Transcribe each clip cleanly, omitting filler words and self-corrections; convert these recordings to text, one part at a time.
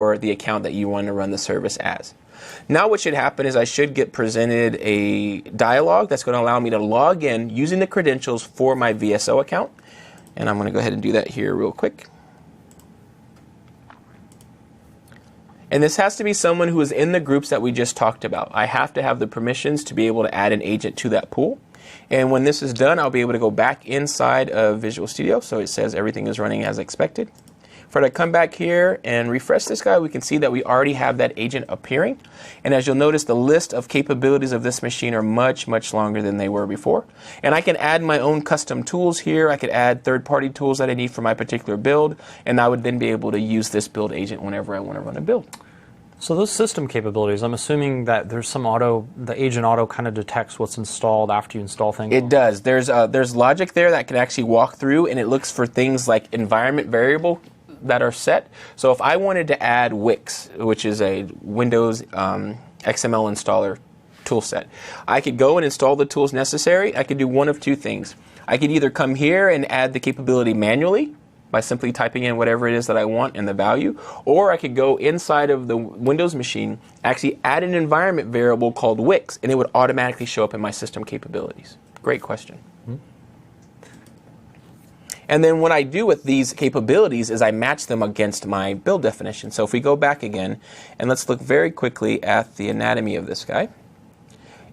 or the account that you want to run the service as. Now what should happen is I should get presented a dialog that's going to allow me to log in using the credentials for my VSO account. And I'm going to go ahead and do that here real quick. And this has to be someone who is in the groups that we just talked about. I have to have the permissions to be able to add an agent to that pool. And when this is done, I'll be able to go back inside of Visual Studio. So it says everything is running as expected. If I come back here and refresh this guy, we can see that we already have that agent appearing. And as you'll notice, the list of capabilities of this machine are much, much longer than they were before. And I can add my own custom tools here. I could add third-party tools that I need for my particular build. And I would then be able to use this build agent whenever I want to run a build. So those system capabilities, I'm assuming that there's some the agent auto kind of detects what's installed after you install things? It does. There's logic there that can actually walk through, and it looks for things like environment variable that are set. So if I wanted to add Wix, which is a Windows XML installer tool set, I could go and install the tools necessary. I could do one of two things. I could either come here and add the capability manually by simply typing in whatever it is that I want and the value, or I could go inside of the Windows machine, actually add an environment variable called Wix, and it would automatically show up in my system capabilities. Great question. And then what I do with these capabilities is I match them against my build definition. So if we go back again, and let's look very quickly at the anatomy of this guy.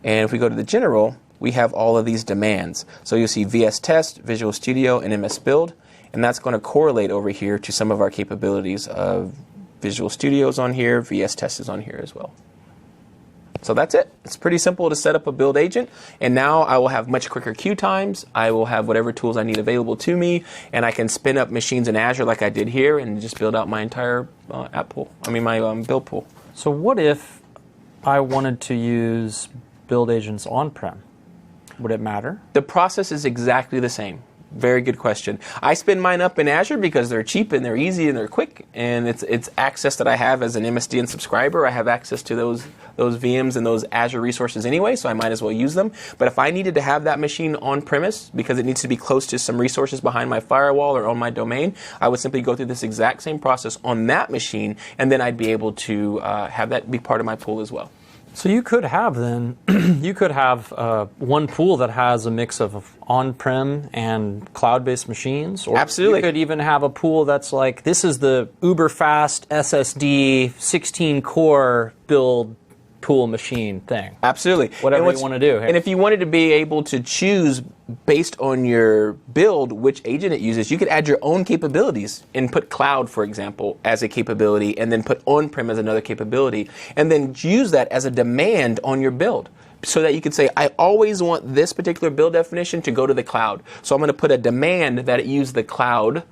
And if we go to the general, we have all of these demands. So you'll see VS Test, Visual Studio, and MS Build. And that's going to correlate over here to some of our capabilities of Visual Studios on here, VS Test is on here as well. So that's it. It's pretty simple to set up a build agent, and now I will have much quicker queue times. I will have whatever tools I need available to me, and I can spin up machines in Azure like I did here and just build out my entire app pool. I mean my build pool. So what if I wanted to use build agents on-prem? Would it matter? The process is exactly the same. Very good question. I spin mine up in Azure because they're cheap and they're easy and they're quick, and it's access that I have as an MSDN subscriber. I have access to those VMs and those Azure resources anyway, so I might as well use them. But if I needed to have that machine on premise because it needs to be close to some resources behind my firewall or on my domain, I would simply go through this exact same process on that machine, and then I'd be able to have that be part of my pool as well. So you could have then, you could have one pool that has a mix of on-prem and cloud-based machines. Or absolutely. You could even have a pool that's like, this is the uber-fast SSD 16-core build pool machine thing. Absolutely. Whatever you want to do. And if you wanted to be able to choose based on your build which agent it uses, you could add your own capabilities and put cloud, for example, as a capability, and then put on-prem as another capability, and then use that as a demand on your build. So that you could say, I always want this particular build definition to go to the cloud. So I'm going to put a demand that it use the cloud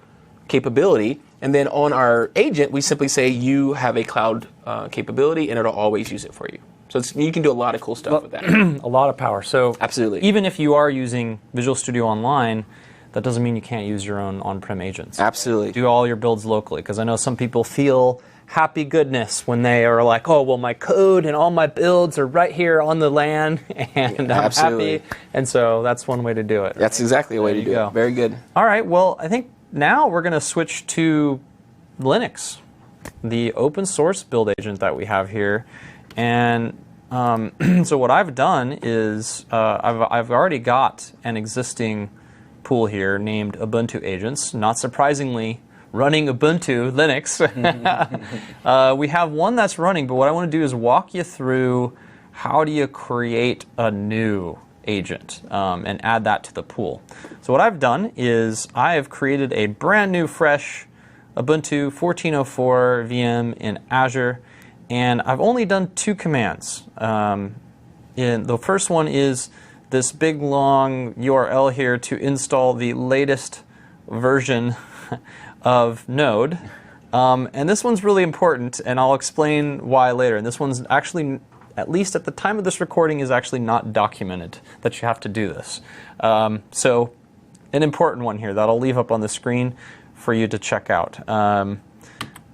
capability, and then on our agent, we simply say you have a cloud capability, and it'll always use it for you. So you can do a lot of cool stuff with that. A lot of power. So absolutely. Even if you are using Visual Studio Online, that doesn't mean you can't use your own on-prem agents. Absolutely. Do all your builds locally, because I know some people feel happy goodness when they are like, oh, well, my code and all my builds are right here on the LAN, and I'm happy. And so that's one way to do it. That's exactly a way to do it. Very good. All right. Well, I think now we're going to switch to Linux, the open source build agent that we have here. And so what I've done is I've already got an existing pool here named Ubuntu Agents. Not surprisingly, running Ubuntu Linux. We have one that's running, but what I want to do is walk you through how do you create a new agent and add that to the pool. So what I've done is I have created a brand new, fresh Ubuntu 14.04 VM in Azure, and I've only done two commands. The first one is this big long URL here to install the latest version of Node. And this one's really important, and I'll explain why later. And this one's actually, at least at the time of this recording, is actually not documented that you have to do this. So an important one here that I'll leave up on the screen for you to check out.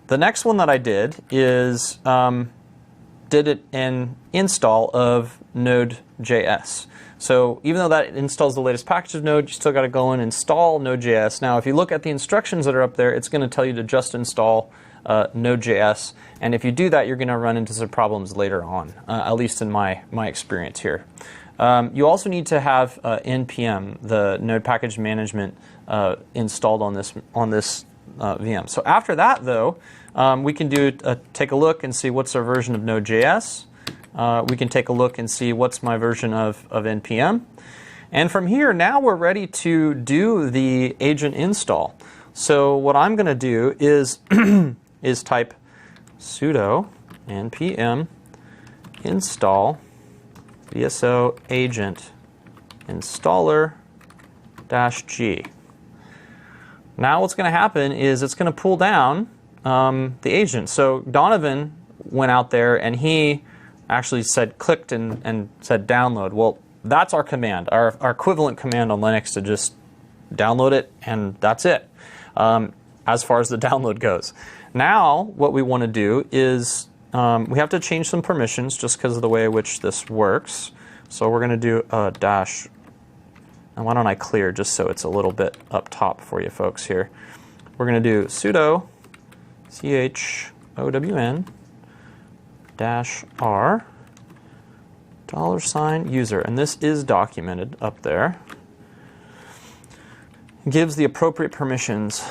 The next one that I did is did an install of Node.js. So even though that installs the latest package of Node, you still got to go and install Node.js. Now, if you look at the instructions that are up there, it's going to tell you to just install Node.js. And if you do that, you're going to run into some problems later on, at least in my experience here. You also need to have npm, the Node Package Management, installed on this VM. So after that, though, we can take a look and see what's our version of Node.js. We can take a look and see what's my version of npm. And from here, now we're ready to do the agent install. So what I'm going to do is, is type sudo npm install VSO agent installer -g. Now what's going to happen is it's going to pull down the agent. So Donovan went out there and he actually clicked and said download. Well, that's our command, our equivalent command on Linux to just download it, and that's it as far as the download goes. Now what we want to do is we have to change some permissions just because of the way in which this works. So we're going to do a dash, and why don't I clear just so it's a little bit up top for you folks here. We're going to do sudo chown -r $user, and this is documented up there. It gives the appropriate permissions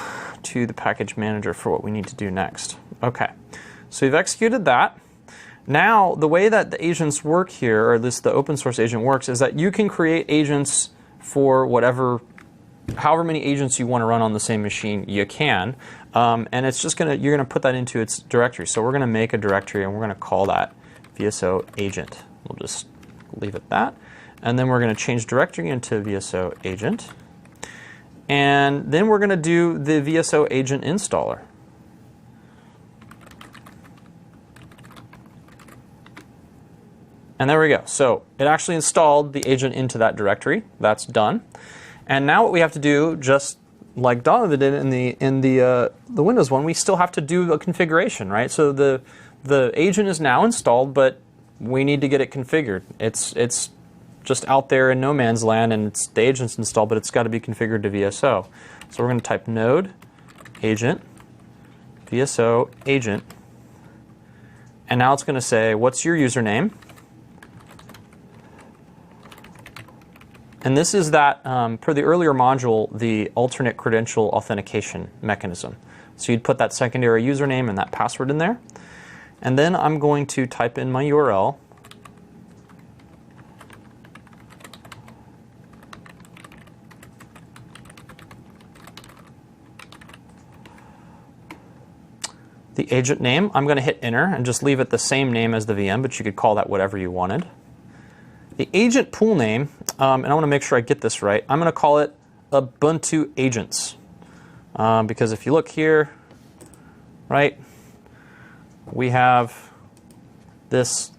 to the package manager for what we need to do next. Okay, so we've executed that. Now, the way that the agents work here, or the open source agent works, is that you can create agents for however many agents you want to run on the same machine, you can. And it's just you're gonna put that into its directory. So we're gonna make a directory and we're gonna call that VSO agent. We'll just leave it that. And then we're gonna change directory into VSO agent. And then we're gonna do the VSO agent installer. And there we go. So it actually installed the agent into that directory. That's done. And now what we have to do, just like Donovan did in the Windows one, we still have to do a configuration, right? So the agent is now installed, but we need to get it configured. It's just out there in no man's land, and the agent's installed, but it's got to be configured to VSO. So we're going to type node agent VSO agent, and now it's going to say, what's your username? And this is that, per the earlier module, the alternate credential authentication mechanism. So you'd put that secondary username and that password in there. And then I'm going to type in my URL. The agent name, I'm going to hit enter and just leave it the same name as the VM, but you could call that whatever you wanted. The agent pool name, and I want to make sure I get this right, I'm going to call it Ubuntu Agents. Because if you look here, right, we have this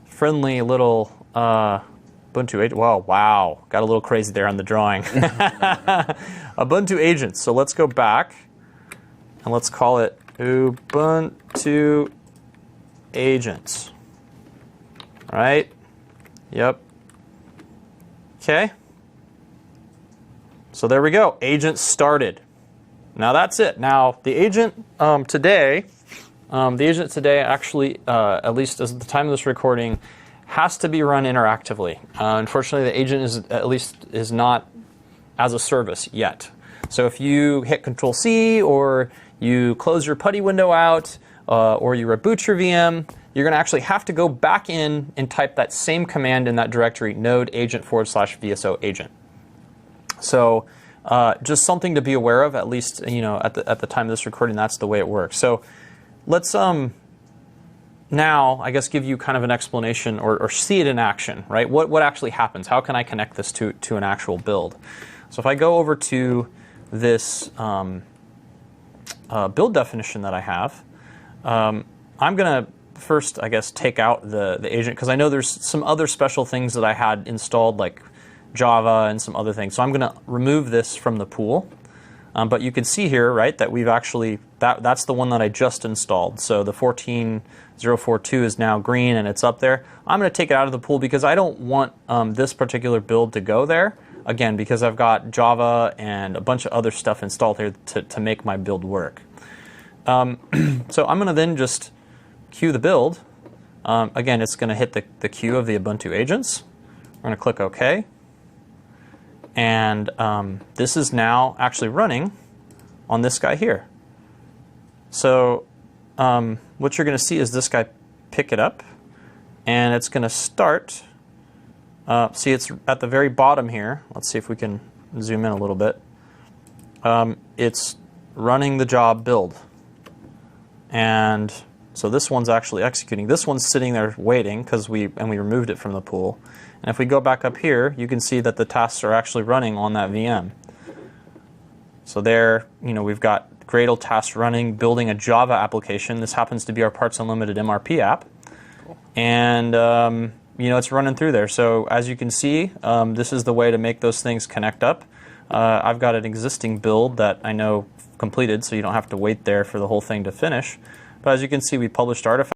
friendly little Ubuntu agent. Whoa, wow, got a little crazy there on the drawing. Ubuntu Agents. So let's go back and let's call it Ubuntu Agents. Right? Yep. Okay. So there we go. Agent started. Now that's it. Now the agent today actually, at least as at the time of this recording, has to be run interactively. Unfortunately, the agent is not as a service yet. So if you hit Control-C or you close your PuTTY window out or you reboot your VM, you're going to actually have to go back in and type that same command in that directory, node agent /VSO agent. So just something to be aware of, at least at the time of this recording, that's the way it works. So let's now, I guess, give you kind of an explanation or see it in action, right? What actually happens? How can I connect this to an actual build? So if I go over to this build definition that I have, I'm going to first, I guess, take out the agent, because I know there's some other special things that I had installed, like Java and some other things. So I'm going to remove this from the pool. But you can see here, right, that we've actually, that's the one that I just installed. So the 14042 is now green and it's up there. I'm going to take it out of the pool because I don't want this particular build to go there. Again, because I've got Java and a bunch of other stuff installed here to make my build work. So I'm going to then just queue the build. Again, it's going to hit the queue of the Ubuntu agents. We're going to click OK. And this is now actually running on this guy here. So what you're going to see is this guy pick it up, and it's going to start. See, it's at the very bottom here. Let's see if we can zoom in a little bit. It's running the job build. And so this one's actually executing. This one's sitting there waiting because we removed it from the pool. And if we go back up here, you can see that the tasks are actually running on that VM. So there, we've got Gradle tasks running, building a Java application. This happens to be our Parts Unlimited MRP app. And it's running through there. So as you can see, this is the way to make those things connect up. I've got an existing build that I know completed, so you don't have to wait there for the whole thing to finish. But as you can see, we published artifacts.